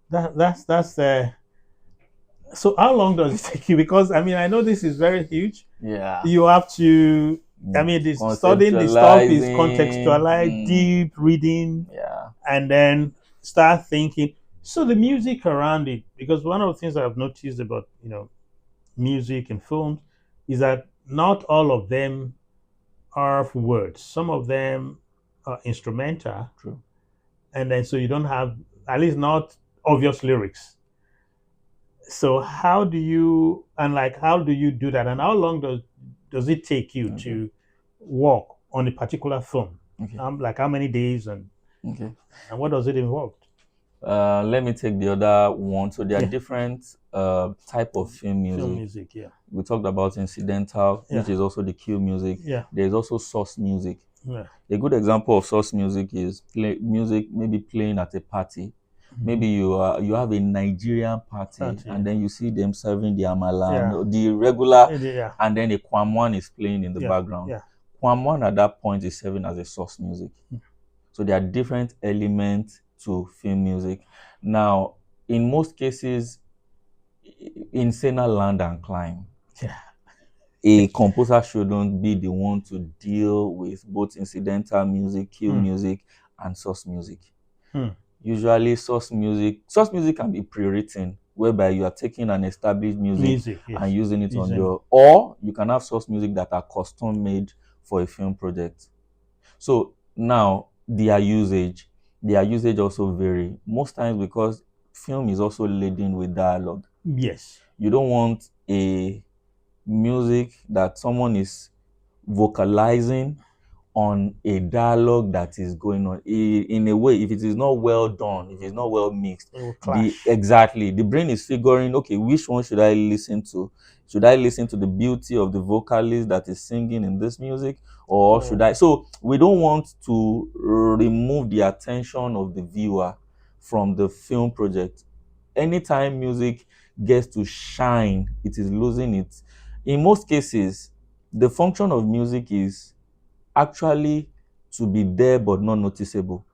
That's so how long does it take you? Because I mean, I know this is very huge. Yeah. You have to. I mean, this studying the stuff is Conceptualizing. contextualized, deep reading, Yeah. and then start thinking. So the music around it, because one of the things I've noticed about music and films is that not all of them are words. Some of them are instrumental, True. and then so you don't have at least not obvious lyrics. So how do you do that, and how long does it take you Okay. to work on a particular film? Okay. Like how many days, Okay. and what does it involve? Let me take the other one. So there are Yeah, different type of film film music. music. Yeah, We talked about incidental, which yeah, is also the cue music. yeah, There is also source music. yeah. A good example of source music is music maybe playing at a party. Mm-hmm. Maybe you have a Nigerian party, Party. and then you see them serving the amala, Yeah, the regular, yeah, and then a kwamwan is playing in the yeah, background. yeah. Kwamwan at that point is serving as a source music. So there are different elements to film music. Now, in most cases, in saner land and climb, Yeah. a composer shouldn't be the one to deal with both incidental music, cue Hmm. music, and source music. Hmm. Usually, source music can be pre-written, whereby you are taking an established music Music, and yes. using it on Using your, or you can have source music that are custom made for a film project. So now their usage also vary. Most times because film is also laden with dialogue. yes. You don't want a music that someone is vocalizing on a dialogue that is going on. In a way, if it is not well done, if it's not well mixed, It will the clash. exactly the brain is figuring, okay, which one should I listen to? Should I listen to the beauty of the vocalist that is singing in this music, or should I? Oh, So we don't want to remove the attention of the viewer from the film project. Anytime music gets to shine, it is losing it. In most cases, the function of music is actually to be there but not noticeable.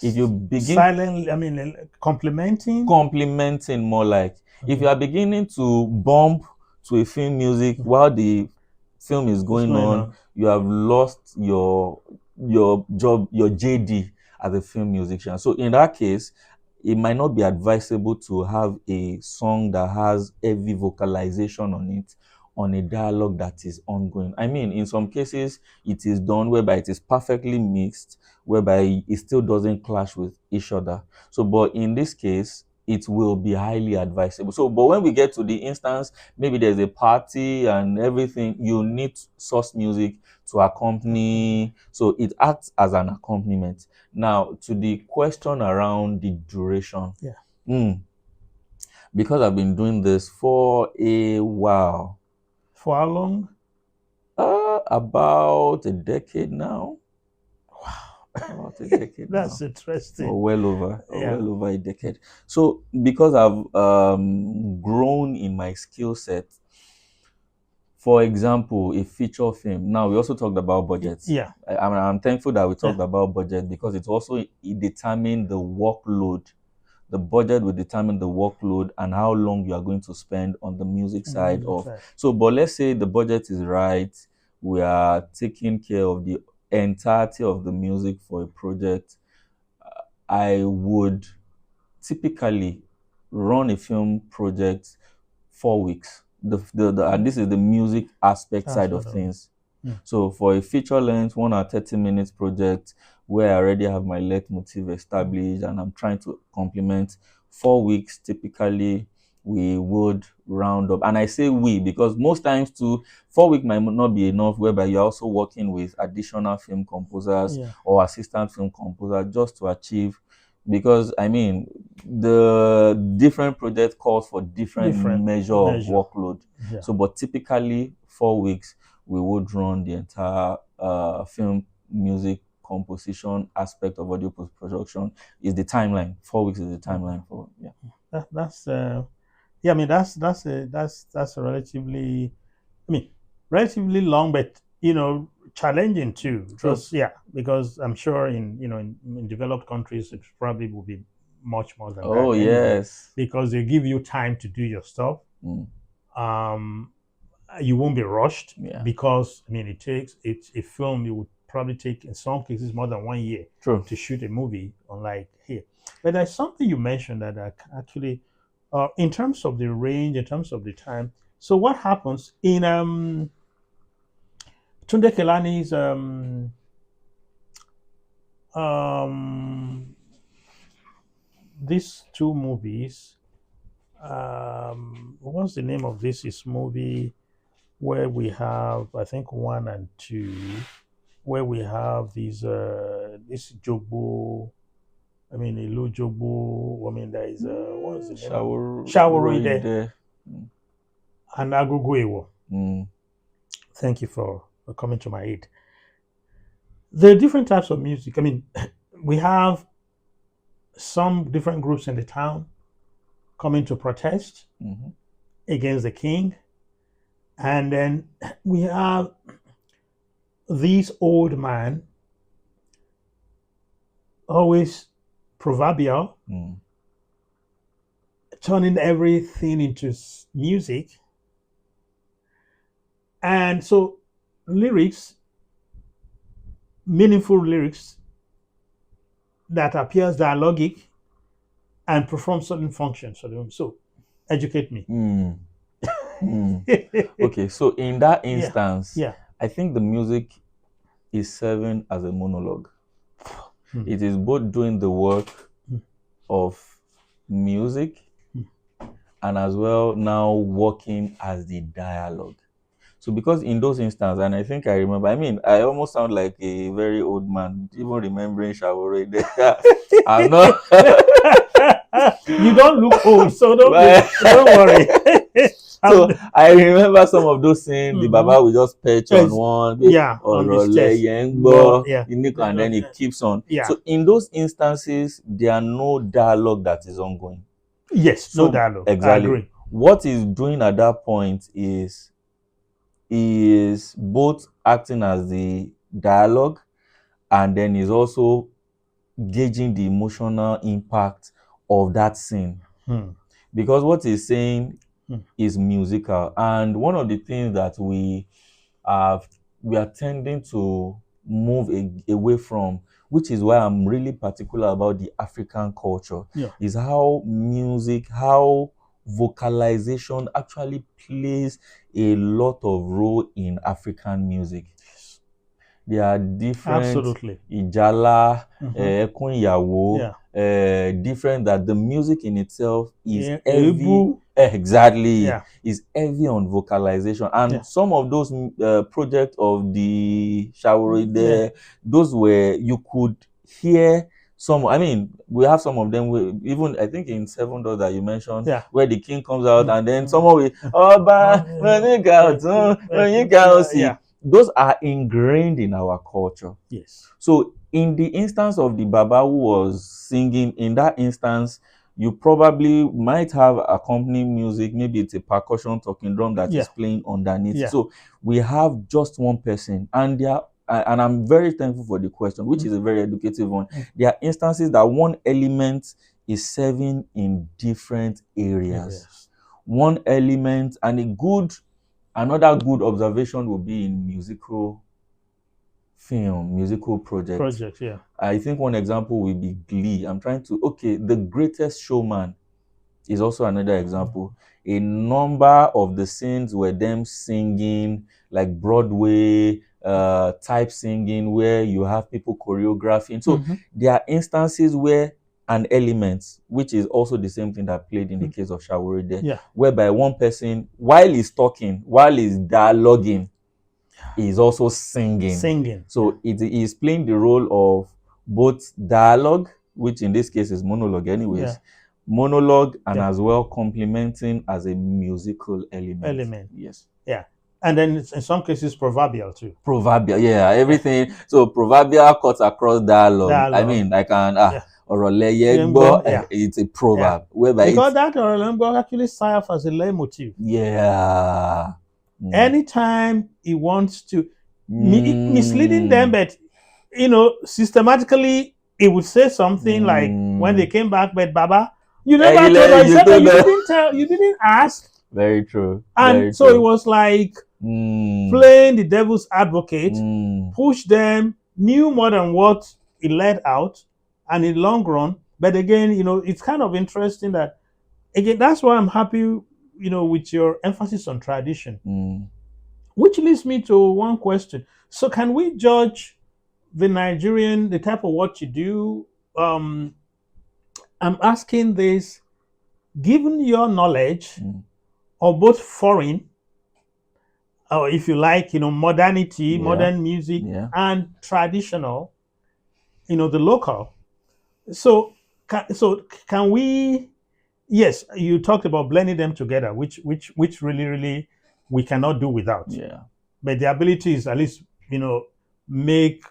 If you begin silently, I mean, complimenting. complimenting, more like, if Okay. you are beginning to bump to a film music while the film is What's going going on, on? you have lost your job, your JD as a film musician. So in that case, it might not be advisable to have a song that has heavy vocalization on it, on a dialogue that is ongoing. I mean, in some cases it is done whereby it is perfectly mixed, whereby it still doesn't clash with each other. So, but in this case, it will be highly advisable. So, but when we get to the instance, maybe there's a party and everything, you need source music to accompany. So it acts as an accompaniment. Now, to the question around the duration, Yeah. mm, because I've been doing this for a while, For how long? about a decade now. Wow. About a decade That's now. interesting. Or well Yeah. over a decade. So because I've grown in my skill set, for example, a feature film. Now we also talked about budgets. Yeah. I'm thankful that we Yeah. talked about budget because it determined the workload. The budget will determine the workload and how long you are going to spend on the music On the side music of. side. So, but let's say the budget is right. We are taking care of the entirety of the music for a project. I would typically run a film project 4 weeks. And this is the music aspect That's side what of I mean. things. So for a feature length 1 hour 30 minutes project where I already have my leitmotiv established and I'm trying to complement, 4 weeks typically we would round up. And I say we because most times too, 4 weeks might not be enough, whereby you're also working with additional film composers Yeah. or assistant film composers just to achieve, because I mean the different project calls for different Different measure of measure. workload. Yeah. So but typically 4 weeks we would run the entire film music composition aspect of audio post production. Is the timeline 4 weeks is the timeline for, yeah. That's yeah. I mean, that's a relatively, I mean, relatively long, but challenging too. True. Because I'm sure in developed countries it probably will be much more than Oh that anyway, yes. because they give you time to do your stuff. Mm. Um, you won't be rushed Yeah. because I mean it's a film. It would probably take in some cases more than 1 year True. to shoot a movie, unlike here. But there's something you mentioned that actually, in terms of the range, in terms of the time. So what happens in Tunde Kelani's um, these two movies? What's the name of this movie where we have I think one and two, where we have these this Jogbo, I mean Ilu Jogbo, I mean there is what's the name of Shaworide Shawaride. and Agogo. Mm. Thank you for coming to my aid. There are different types of music. I mean, we have some different groups in the town coming to protest Mhm. against the king. And then we have this old man, always proverbial, Mm. turning everything into music. And so lyrics, meaningful lyrics that appears dialogic and perform certain functions for them. So educate me. Mm. Mm. Okay, so in that Yeah, instance, yeah. I think the music is serving as a monologue. Hmm. It is both doing the work Hmm. of music Hmm. and as well now working as the dialogue. So because in those instances, and I think I remember, I mean, I almost sound like a very old man, even remembering Shawore there. I'm not. You don't look old, so Well, don't worry. so I remember some of those saying the Mhm. Baba will just perch on Yes, one, yeah, on the stairs. But yeah, and then it keeps on. yeah. So in those instances, there are no dialogue that is ongoing. Yes, no So dialogue. I exactly, agree. what he's doing at that point is he is both acting as the dialogue and then he's also gauging the emotional impact of that scene. Hmm. Because what he's saying Hmm. is musical. And one of the things that are we are tending to move away from, which is why I'm really particular about the African culture, Yeah. is how music, how vocalization actually plays a lot of role in African music. There are different Absolutely. Ijala, Mhm. Ekun Iyawo, Yeah. different, that the music in itself is Yeah. heavy. Ebu. Exactly, Yeah. is heavy on vocalization. Yeah. And some of those projects of the Shawori Yeah. there, those where you could hear some. I mean, we have some of them. Even I think in Seven Doors that you mentioned, Yeah. where the king comes out Mm, and then mm, someone will, oh, Oba, when you can yeah. see, those are ingrained in our culture. Yes. So in the instance of the Baba who was singing, in that instance, you probably might have accompanying music. Maybe it's a percussion talking drum that Yeah. is playing underneath. Yeah. So we have just one person, and and I'm very thankful for the question, which is a very educative one. There are instances that one element is serving in different areas. Yes. One element, and another good observation will be in musical projects. Project. Yeah. I think one example will be Glee. The Greatest Showman is also another example. A number of the scenes were them singing, like Broadway type singing, where you have people choreographing. So Mhm. there are instances where an element, which is also the same thing that played in the case of Shaworide, Yeah. whereby one person, while he's talking, while he's dialoguing, is also singing. Singing. So it is playing the role of both dialogue, which in this case is monologue Yeah. anyways, monologue, and Yeah. as well complementing as a musical element. Element. Yes. Yeah. And then in some cases proverbial too. Proverbial, yeah, everything. So proverbial cuts across dialogue. I Dialogue. mean, I can Yeah. Yeah. it's a Yeah. proverb whereby Because it's that Orlando actually serves as a leitmotif. yeah. Anytime he wants to misleading them, Mm. but systematically he would say something like when they came back, but Baba, you Eh, never told us. He you said, but told you them. didn't tell, you didn't ask. Very true. And Very so it true. was like Mm, playing the devil's advocate, mm, push them, knew more than what he let out, and in the long run. But again, it's kind of interesting that again, that's why I'm happy, with your emphasis on tradition. mm. Which leads me to one question. So can we judge the type of what you do? I'm asking this, given your knowledge Mm. of both foreign, or if you like, modernity, Yeah. modern music, Yeah. and traditional, the local. So, can we? Yes, you talked about blending them together, which really, really we cannot do without. Yeah. But the ability is at least, make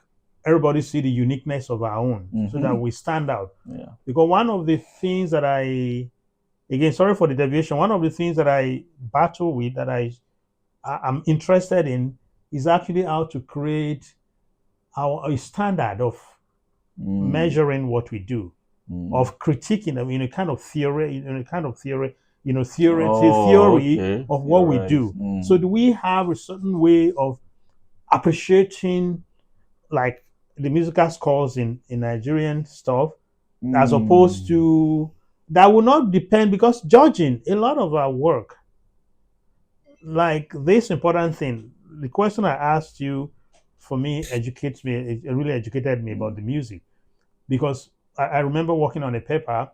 everybody see the uniqueness of our own, so that Mm-hmm. we stand out. Yeah. Because one of the things that again, sorry for the deviation, one of the things that I battle with, that I'm interested in, is actually how to create a standard of Mm, measuring what we do, mm. of critiquing them in a kind of theory, Oh, theory okay. of what we Theorize. do. So do we have a certain way of appreciating, like, the musical scores in Nigerian stuff, as opposed Mm. to that will not depend, because judging a lot of our work, like this important thing, the question I asked you, for me, educates me, it really educated me about Mm. the music, because I remember working on a paper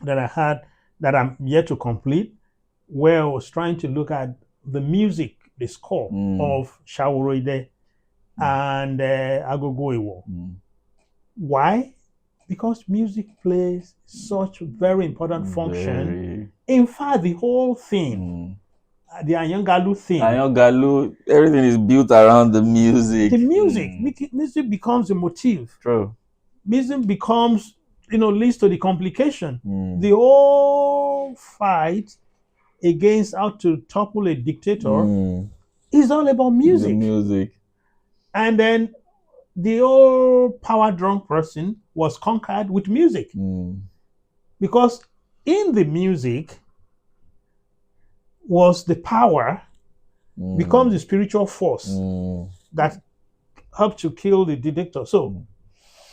that I had, that I'm yet to complete, where I was trying to look at the music, the score Mm. of Shaworide and Agogo Iwo. Mm. Why? Because music plays such a very important function. Very. In fact, the whole thing, Mm. the Ayangalu thing, Ayangalu, everything is built around the the music. music, Mm. music becomes a motif. True. Music becomes, leads to the complication. Mm. The whole fight against how to topple a dictator Mm. is all about The music. music. And then the old power drunk person was conquered with music, Mm. because in the music was the power, becomes Mm. the spiritual force Mm. that helped to kill the dictator. So Mm.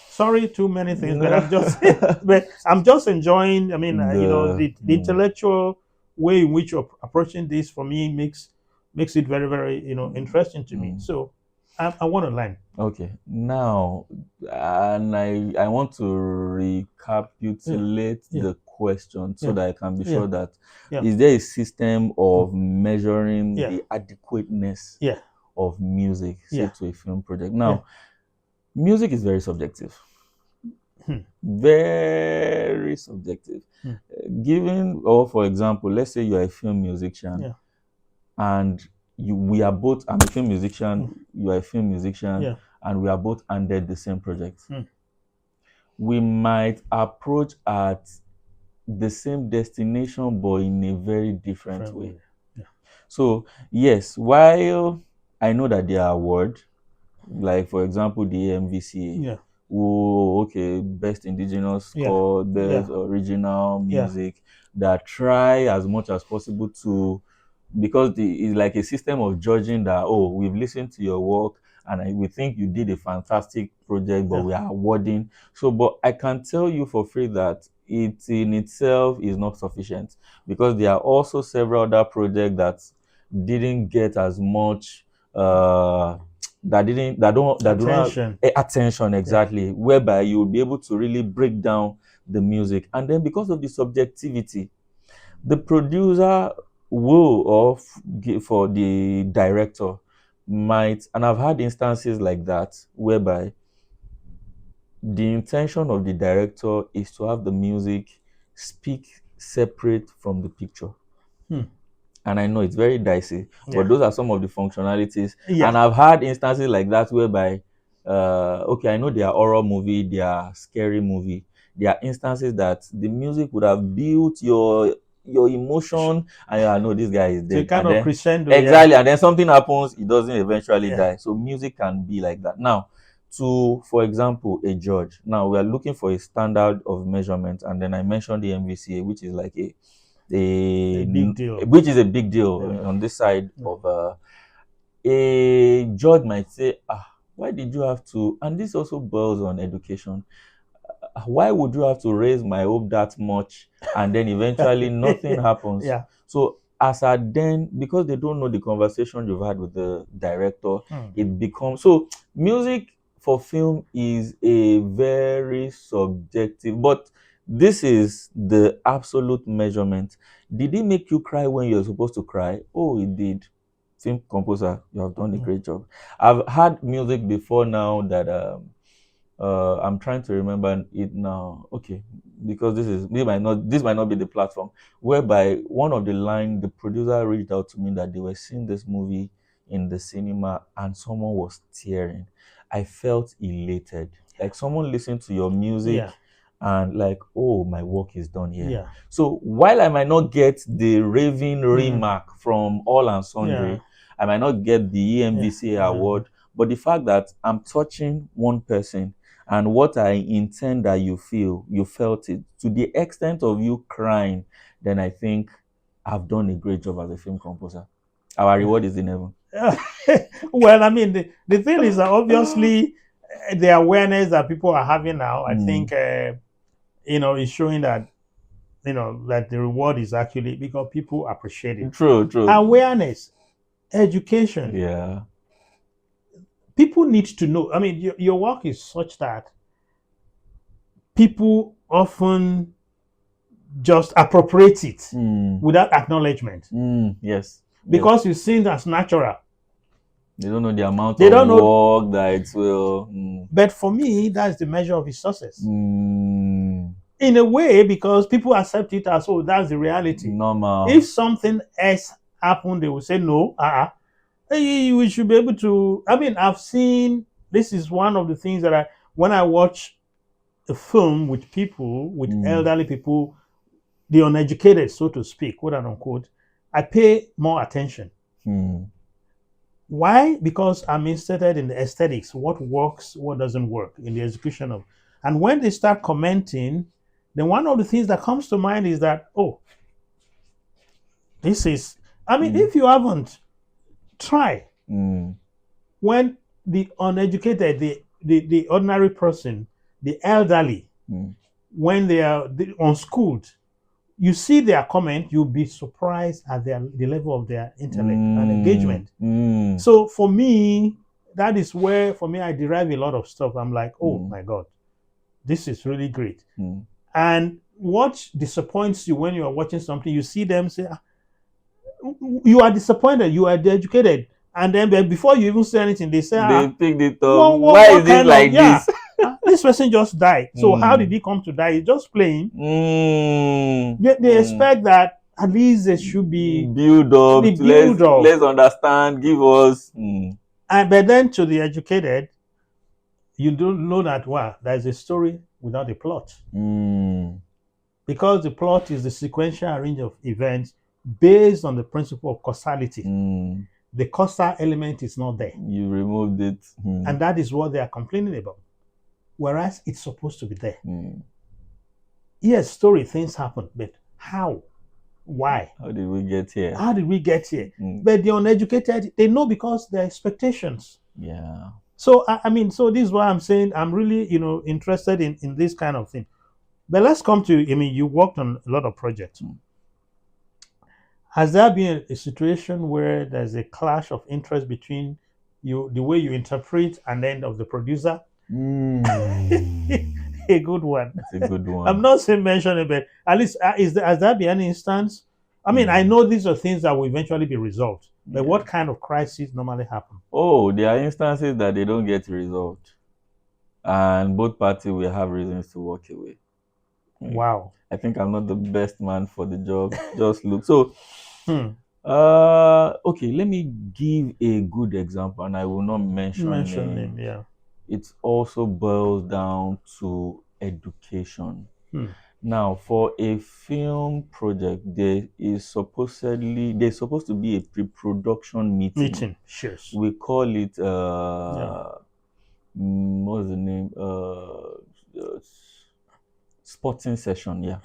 sorry, too many things, but No. I'm just enjoying. I mean, the Mm. intellectual way in which you're approaching this, for me, makes it very, very, interesting to me. Mm. So I want to learn. Okay, now, and I want to Yeah, recapitulate yeah, the question so yeah, that I can be yeah, sure that yeah, is there a system of measuring yeah, the adequateness yeah, of music, say yeah, to a film project. yeah. Now, music is very subjective, Hmm, very subjective. hmm, Given, or for example, let's say you're a film musician yeah, and we are both, I'm a film hmm, musician, you are a film musician, yeah, and we are both under the same project. hmm. We might approach at the same destination but in a very different Different way. way. Yeah, So yes, while I know that there are awards, like for example the MVCA, yeah, oh okay, best indigenous yeah, score, yeah, best original yeah, music, that try as much as possible to, because it's like a system of judging that, oh, we've listened to your work and we think you did a fantastic project, but yeah. we are awarding. So but I can tell you for free that it in itself is not sufficient, because there are also several other projects that didn't get as much that do not have Attention. attention, Yeah, exactly, whereby you will be able to really break down the music. And then because of the subjectivity, the producer will, or for the director might, and I've had instances like that whereby the intention of the director is to have the music speak separate from the picture. hmm, And I know it's very dicey, but yeah, those are some of the functionalities. yeah, And I've had instances like that whereby, okay, I know they are horror movie, they are scary movie. There are instances that the music would have built your emotion, and I know this guy is so dead, kind and of then crescendo. Yeah, exactly, and then something happens, he doesn't eventually yeah, die. So music can be like that. Now, to, for example, a judge. Now we are looking for a standard of measurement, and then I mentioned the MVCA, which is like A big deal. which is a big deal Yeah. on this side Yeah. of a judge might say, why did you have to? And this also boils on education. Why would you have to raise my hope that much and then eventually nothing happens? Yeah. So as at then, because they don't know the conversation you've had with the director, it becomes so music for film is a very subjective, but this is the absolute measurement. Did it make you cry when you're supposed to cry? Oh, it did. Film composer, you have done a great job. I've had music before now that I'm trying to remember it now. Okay, because this might not be the platform whereby one of the line the producer reached out to me that they were seeing this movie in the cinema and someone was tearing. I felt elated, like someone listened to your music Yeah. and like, oh, my work is done here. Yeah. So while I might not get the raving remark from all and sundry, Yeah. I might not get the Yeah. EMVCA award, but the fact that I'm touching one person and what I intend that you feel, you felt it to the extent of you crying, then I think I've done a great job as a film composer. Our reward is in heaven. Well, I mean, the thing is that obviously the awareness that people are having now, I think, is showing that, that the reward is actually because people appreciate it. True. Awareness, education. Yeah. People need to know. I mean, your work is such that people often just appropriate it without acknowledgement. Yes. Because you see it as natural. They don't know the amount of work that it will. But for me, that's the measure of his success. In a way, because people accept it as, oh, that's the reality. Normal. If something else happened, they will say, no, we should be able to. I mean, I've seen, this is one of the things that when I watch a film with people, with elderly people, the uneducated, so to speak, quote unquote, I pay more attention. Why? Because I'm interested in the aesthetics, what works, what doesn't work in the execution of. And when they start commenting, then one of the things that comes to mind is that, oh, this is, I mean, if you haven't, try. When the uneducated, the ordinary person, the elderly, when they are unschooled, you see their comment, you'll be surprised at the level of their intellect and engagement. So for me, that is where, for me, I derive a lot of stuff. I'm like, oh my God, this is really great. And what disappoints you when you are watching something, you see them say, you are disappointed, you are educated. And then before you even say anything, they say, they picked it up. Why is it like this? This person just died. So how did he come to die? He's just playing. They expect that at least they should be build up. Let's understand. Give us. But then to the educated, you don't know that there's a story without a plot. Because the plot is the sequential range of events based on the principle of causality. The causal element is not there. You removed it. And that is what they are complaining about. Whereas it's supposed to be there. Yes, story, things happen, but how? Why? How did we get here? But the uneducated, they know because their expectations. Yeah. So, so this is why I'm saying I'm really, interested in this kind of thing. But let's come to, you worked on a lot of projects. Has there been a situation where there's a clash of interest between you, the way you interpret, and then of the producer? A good one. It's a good one. I'm not saying mention it, but at least has there been any instance? I mean, I know these are things that will eventually be resolved, but what kind of crises normally happen? Oh, there are instances that they don't get resolved, and both parties will have reasons to walk away. Wow. I think I'm not the best man for the job. Just look. So, okay, let me give a good example, and I will not mention name. Yeah. It also boils down to education. Now, for a film project, there's supposed to be a pre-production meeting. Sure. We call it what's the name? Sporting session, yeah,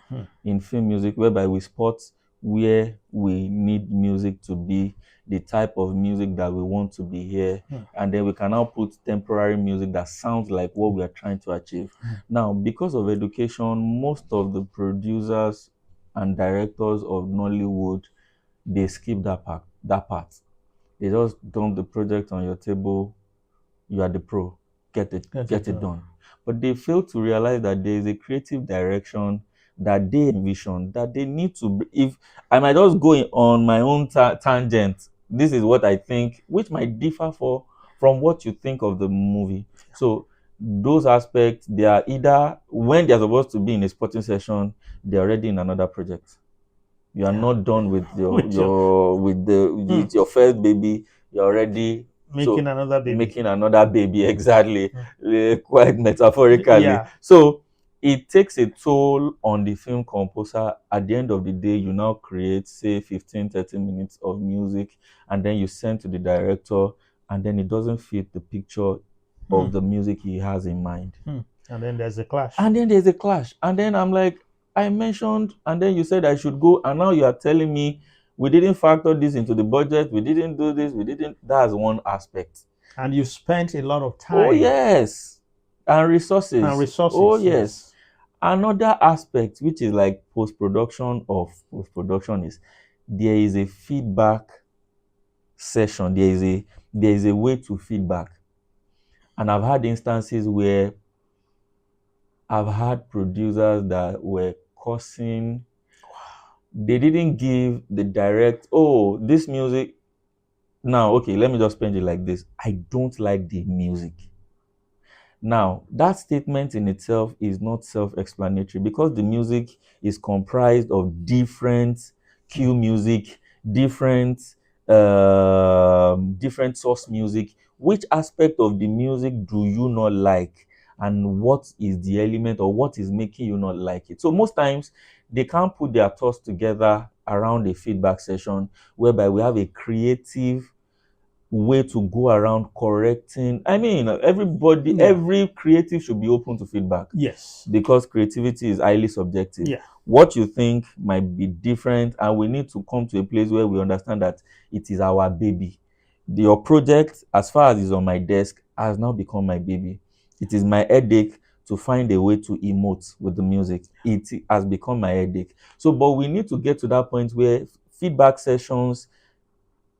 in film music, whereby we spot where we need music to be, the type of music that we want to be here, and then we can now put temporary music that sounds like what we are trying to achieve. Now, because of education, most of the producers and directors of Nollywood, they skip that part. That part. They just dump the project on your table. You are the pro. Get it done. But they fail to realize that there is a creative direction that they envision, that they need to. If I might just go on my own tangent, this is what I think, which might differ from what you think of the movie. So those aspects, they are either when they're supposed to be in a sporting session, they're already in another project. You are not done with with your first baby. You're already making another baby. Making another baby, exactly. Quite metaphorically. Yeah. So it takes a toll on the film composer. At the end of the day, you now create, say, 15-30 minutes of music, and then you send to the director, and then it doesn't fit the picture of the music he has in mind. And then there's a clash. And then I'm like, I mentioned, and then you said I should go, and now you are telling me we didn't factor this into the budget, we didn't do this, we didn't. That's one aspect. And you spent a lot of time. Oh, yes. And resources. Oh, yes. Another aspect, which is like post-production is there is a feedback session. There is a way to feedback. And I've had instances where I've had producers that were cursing. They didn't give the direct, oh, this music. Now, okay, let me just spend it like this. I don't like the music. Now, that statement in itself is not self-explanatory because the music is comprised of different cue music, different source music. Which aspect of the music do you not like? And what is the element or what is making you not like it? So most times they can't put their thoughts together around a feedback session whereby we have a creative way to go around correcting. I mean, every creative should be open to feedback. Yes. Because creativity is highly subjective. Yeah. What you think might be different, and we need to come to a place where we understand that it is our baby. Your project, as far as it's on my desk, has now become my baby. It is my headache to find a way to emote with the music. It has become my headache. So, but we need to get to that point where feedback sessions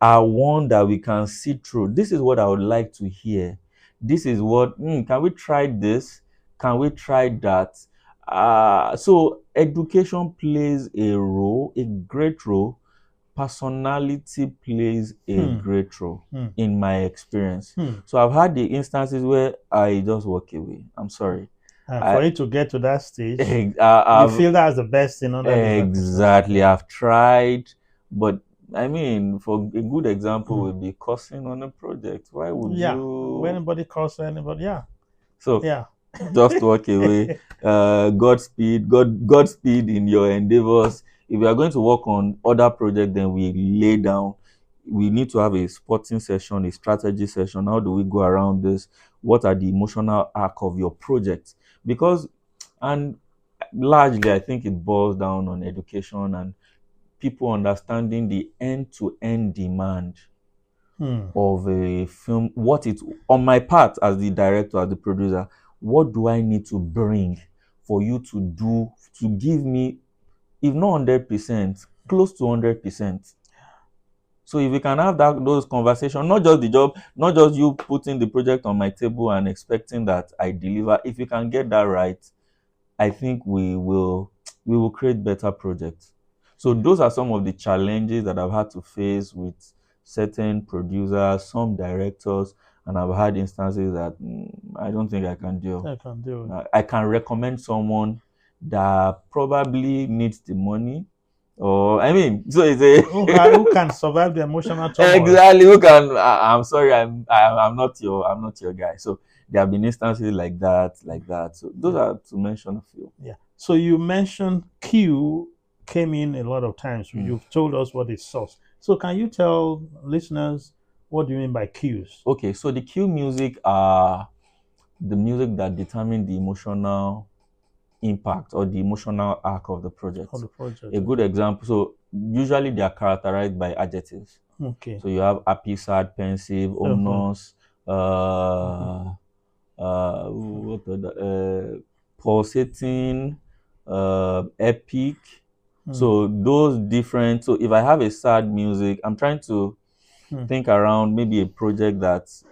are one that we can see through. This is what I would like to hear. This is what, can we try this? Can we try that? So education plays a role, a great role. Personality plays a great role in my experience. So I've had the instances where I just walk away. I'm sorry. For you to get to that stage, you feel that's the best thing. Exactly. I've tried, but I mean, for a good example would be cursing on a project. Why would you? When anybody curse anybody, So just walk away. Godspeed in your endeavors. If we are going to work on other projects, then we lay down. We need to have a sporting session, a strategy session. How do we go around this? What are the emotional arc of your project? Because, and largely, I think it boils down on education and people understanding the end-to-end demand of a film. What it, on my part as the director, as the producer, what do I need to bring for you to give me, if not 100%, close to 100%? So if we can have those conversations, not just the job, not just you putting the project on my table and expecting that I deliver. If we can get that right, I think we will create better projects. So those are some of the challenges that I've had to face with certain producers, some directors, and I've had instances that I don't think I can do. I can recommend someone that probably needs the money, or I mean, so it's a who can survive the emotional turmoil. Exactly, who can. I'm sorry, I'm not your guy. So there have been instances like that. So those are to mention a few. Yeah. So you mentioned cue came in a lot of times. You've told us what is source. So can you tell listeners what do you mean by cues? Okay, so the cue music are the music that determine the emotional impact or the emotional arc of the project. of the project. A good example, so usually they are characterized by adjectives. Okay. So you have happy, sad, pensive, ominous, what pulsating, epic. So those different. So if I have a sad music, I'm trying to think around maybe a project that's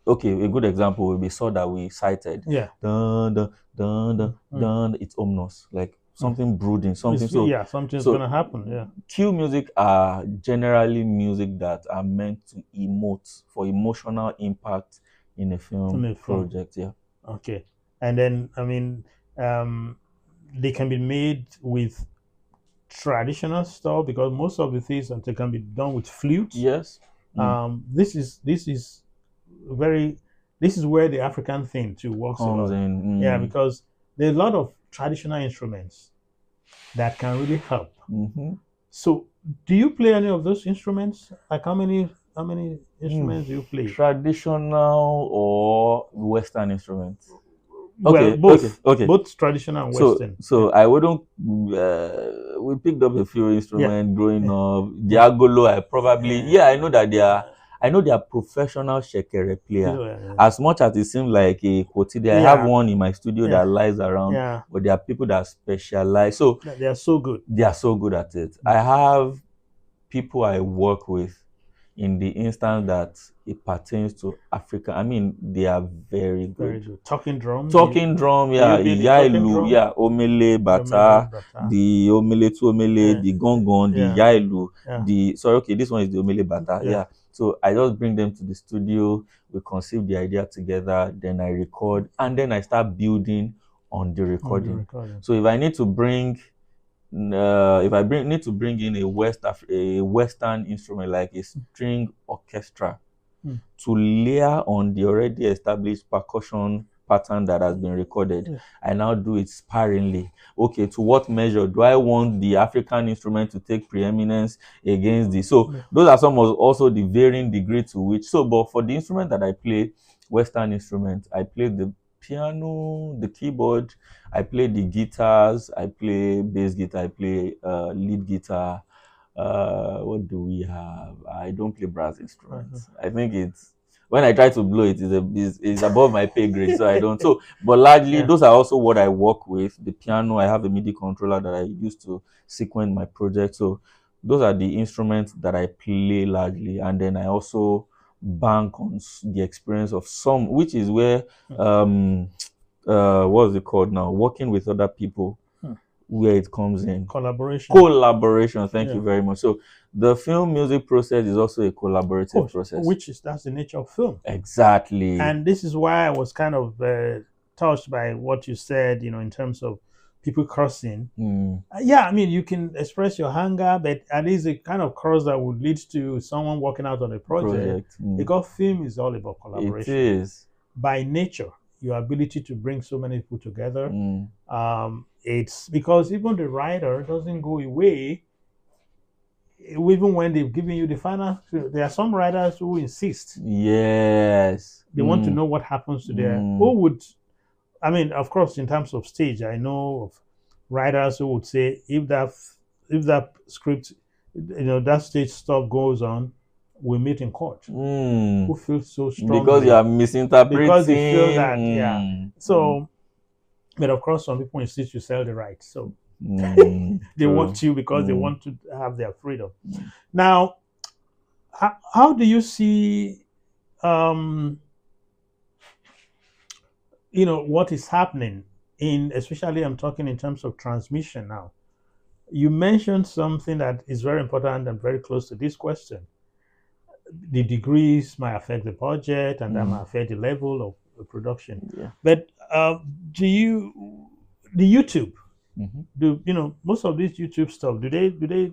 okay. A good example will be Saw that we cited. Yeah. Dun, dun, dun, dun, dun, it's ominous, like something brooding, something. So yeah, something's so gonna happen. Yeah. cue music are generally music that are meant to emote for emotional impact in a film project. Yeah. Okay. And then I mean, they can be made with traditional stuff because most of the things they can be done with flutes. Yes. This is very this is where the African thing too works a Comes lot. in. Yeah, because there's a lot of traditional instruments that can really help. So, do you play any of those instruments? Like how many instruments do you play? Traditional or Western instruments? Well, Okay, both. okay. Both traditional and Western. So I wouldn't. We picked up a few instruments growing up. The agolo, I probably I know that they are. I know they are professional shekere player. As much as it seems like a quotidian, I have one in my studio that lies around, but there are people that specialize. So they are so good. They are so good at it. I have people I work with in the instance that it pertains to Africa. I mean, they are very good. Very good. Talking drum. Yeah, yailu, yeah, omele, bata, the omele to omele, the gongon, the yailu, the sorry, okay, this one is the omele bata. Yeah. So I just bring them to the studio, we conceive the idea together, then I record, and then I start building on the recording. So if I need to bring need to bring in a Western instrument like a string orchestra to layer on the already established percussion pattern that has been recorded, I now do it sparingly. Okay, to what measure do I want the African instrument to take preeminence against this? So those are some of also the varying degree to which. So, but for the instrument that I play, Western instrument, I play the piano, the keyboard, I play the guitars, I play bass guitar, I play lead guitar. What do we have? I don't play brass instruments. I think it's when I try to blow it, it's above my pay grade, so I don't. So, but largely those are also what I work with. The piano, I have a MIDI controller that I use to sequence my project. So, those are the instruments that I play largely, and then I also bank on the experience of some, which is where what's it called now? Working with other people, where it comes in. Collaboration. Thank you very much. So the film music process is also a collaborative process. That's the nature of film. Exactly. And this is why I was kind of touched by what you said, in terms of people crossing. I mean, you can express your anger, but at least a kind of cross that would lead to someone working out on a project. Because film is all about collaboration. It is. By nature, your ability to bring so many people together. It's because even the writer doesn't go away. Even when they've given you the final, there are some writers who insist. Yes. They want to know what happens to their. Who would? I mean, of course, in terms of stage, I know of writers who would say if that script, that stage stuff goes on, we meet in court. Who feels so strongly because you are misinterpreting? Because they feel that, So, but of course, some people insist you sell the rights. So they want you because they want to have their freedom. Now, how do you see, what is happening especially I'm talking in terms of transmission now. You mentioned something that is very important and very close to this question. The degrees might affect the budget and that might affect the level of the production. Yeah. But the YouTube, most of these YouTube stuff, do they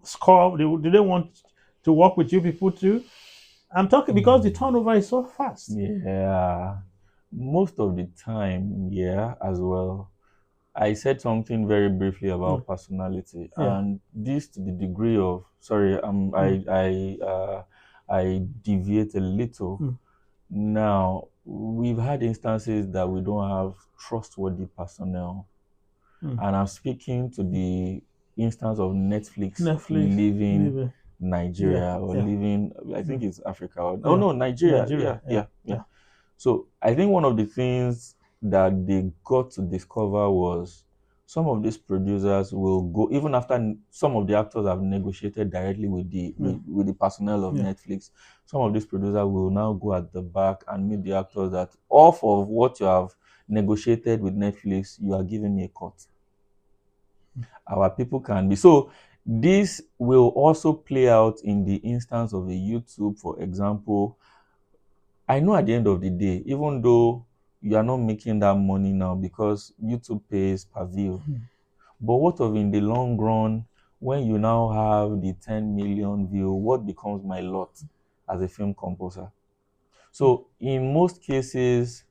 score? Do they want to work with you people too? I'm talking because the turnover is so fast. Yeah, most of the time, as well. I said something very briefly about personality, and this to the degree of I deviate a little. Now, we've had instances that we don't have trustworthy personnel, Mm. and I'm speaking to the instance of Netflix Netflix, leaving Viva. Yeah, Nigeria or yeah, leaving, I think mm, it's Africa. Or, oh yeah. no, Nigeria. Nigeria, Yeah, yeah, yeah, yeah. yeah. So I think one of the things that they got to discover was some of these producers will go even after some of the actors have negotiated directly with the Yeah, with the personnel of yeah. Netflix. Some of these producers will now go at the back and meet the actors that off of what you have negotiated with Netflix, you are giving me a cut. Our people can be so. This will also play out in the instance of a YouTube, for example. I know at the end of the day, even though you are not making that money now because YouTube pays per view, Mm. but what of in the long run when you now have the 10 million view, what becomes my lot as a film composer? So in most cases,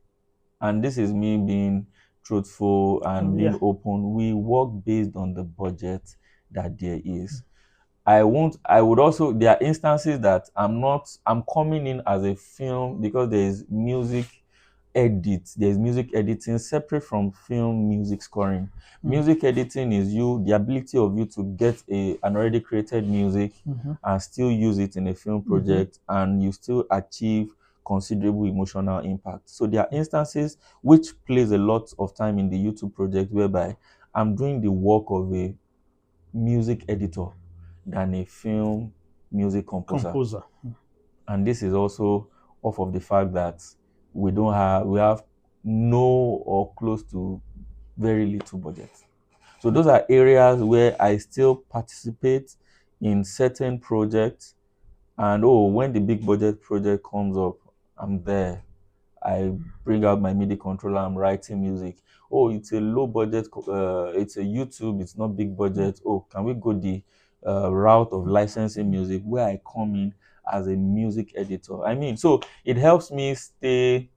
and this is me being truthful and being Yeah. open, we work based on the budget that there is. I would also, there are instances that I'm coming in as a film because there's music editing separate from film music scoring. Mm. Music editing is the ability of you to get an already created music Mm-hmm. and still use it in a film Mm-hmm. project, and you still achieve considerable emotional impact. So there are instances which plays a lot of time in the YouTube project whereby I'm doing the work of a music editor than a film music composer. Composer. And this is also off of the fact that we have no or close to very little budget. So those are areas where I still participate in certain projects, and when the big budget project comes up, I'm there. I bring out my MIDI controller, I'm writing music. Oh, it's a low budget, it's a YouTube, it's not big budget. Oh, can we go the route of licensing music where I come in as a music editor? I mean, so it helps me stay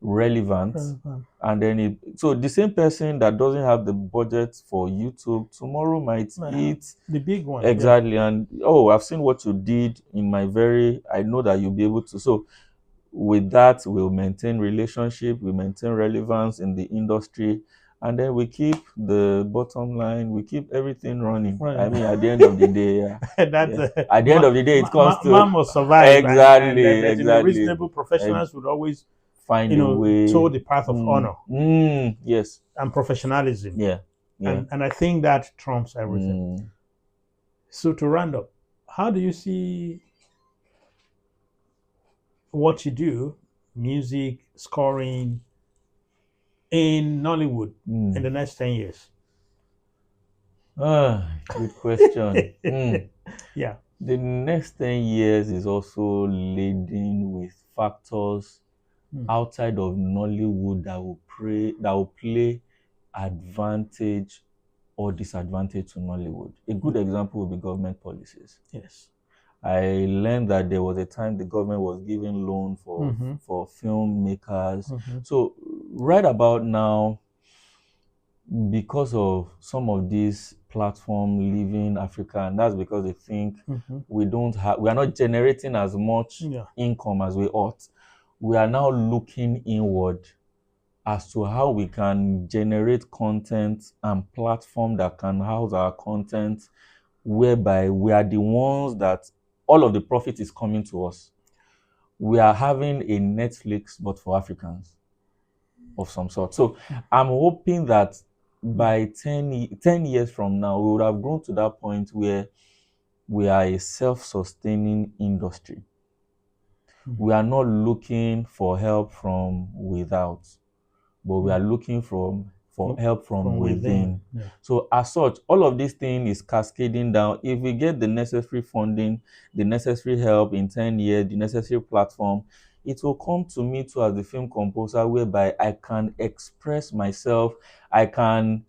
relevant. Relevant. And then so the same person that doesn't have the budget for YouTube tomorrow might eat. The big one. Yeah. Exactly. And I've seen what you did in I know that you'll be able to. So with that, we'll maintain relationship, we maintain relevance in the industry, and then we keep the bottom line, we keep everything running. Right. I mean, at the end of the day, That's at the end of the day, it comes man to must survive, exactly, and exactly. reasonable professionals would always, Find a way. toe the path of honor Yes. and professionalism. Yeah. Yeah. And I think that trumps everything. So to round up, how do you see what you do, music, scoring, in Nollywood in the next 10 years? Good question. Yeah. The next 10 years is also laden with factors outside of Nollywood that will play advantage or disadvantage to Nollywood. A good example would be government policies. Yes. I learned that there was a time the government was giving loan for filmmakers. So right about now, because of some of these platforms leaving Africa, and that's because they think we are not generating as much income as we ought. We are now looking inward as to how we can generate content and platform that can house our content, whereby we are the ones that all of the profit is coming to us. We are having a Netflix, but for Africans of some sort. So I'm hoping that by 10 years from now, we would have grown to that point where we are a self-sustaining industry. We are not looking for help from without, but we are looking for help from within. Yeah. So as such, all of this thing is cascading down. If we get the necessary funding, the necessary help in 10 years, the necessary platform, it will come to me too as the film composer, whereby I can express myself. I can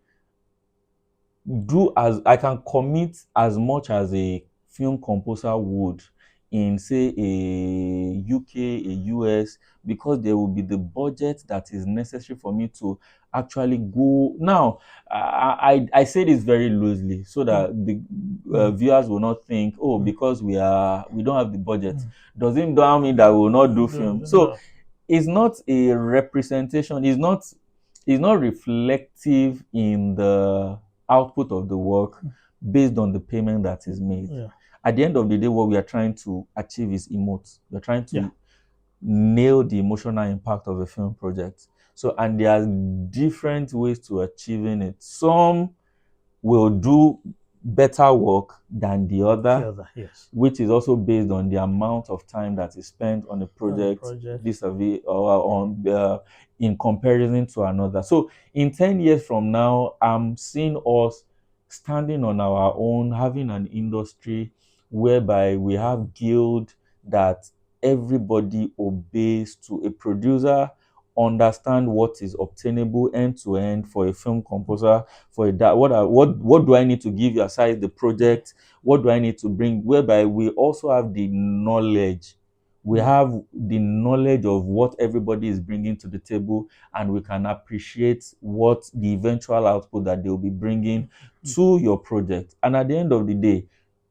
commit as much as a film composer would in, say, a UK, a US, because there will be the budget that is necessary for me to actually go. Now, I say this very loosely so that the viewers will not think, because we don't have the budget, doesn't mean that we will not do film. So It's not a representation. It's not reflective in the output of the work based on the payment that is made. Yeah. At the end of the day, what we are trying to achieve is emote. We're trying Yeah. to nail the emotional impact of a film project. So, and there are different ways to achieving it. Some will do better work than the The other, other, yes. which is also based on the amount of time that is spent on a On the project project. vis-a-vis or on in comparison to another. So in 10 years from now, I'm seeing us standing on our own, having an industry whereby we have guild that everybody obeys to a producer, understand what is obtainable end to end for a film composer, for a what do I need to give you aside the project, what do I need to bring, whereby we also have the knowledge. We have the knowledge of what everybody is bringing to the table, and we can appreciate what the eventual output that they'll be bringing to your project. And at the end of the day,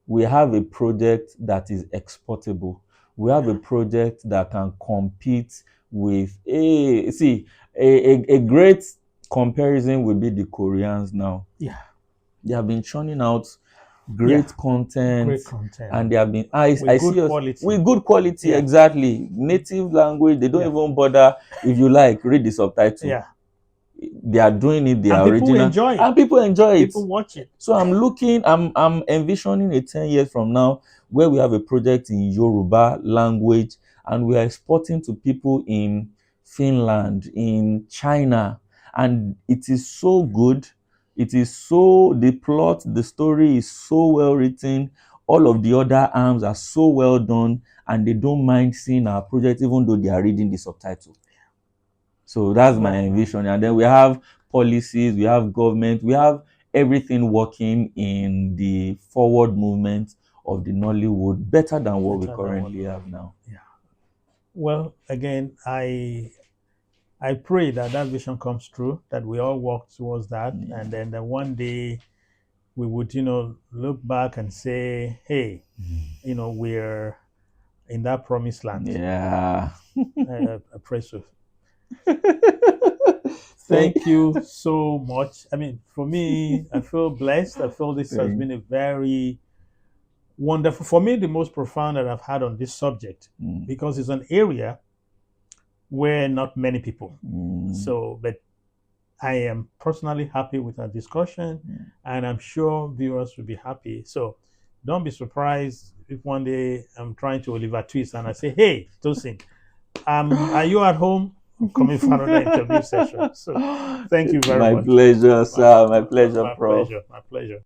we have a project that is exportable. We have a project that can compete with a great comparison will be the Koreans now. Yeah. They have been churning out Yeah. great content, Great content. and they have been I With see good us quality. with good quality. Yeah. Exactly, native language. They don't Yeah. even bother. If you like, read the subtitle. Yeah. They are doing it, they And are people original, enjoy it. and people enjoy it. People watch it. So I'm envisioning a 10 years from now where we have a project in Yoruba language, and we are exporting to people in Finland, in China, and it is so good. It is so, the plot, the story is so well written. All of the other arms are so well done, and they don't mind seeing our project even though they are reading the subtitle. So that's my vision. And then we have policies, we have government, we have everything working in the forward movement of the Nollywood better than what we currently have now. Yeah. Well, again, I pray that that vision comes true, that we all work towards that, and then that one day we would, look back and say, hey, we're in that promised land. Yeah. I pray so. Thank you so much. I mean, for me, I feel blessed. I feel this has been a very wonderful, for me, the most profound that I've had on this subject, because it's an area where not many people. So, but I am personally happy with our discussion, and I'm sure viewers will be happy. So don't be surprised if one day I'm trying to Oliver Twist and I say, hey, Tosin, are you at home? I'm coming for another interview session. So thank you very much. My pleasure, sir. My pleasure, Prof. My pleasure.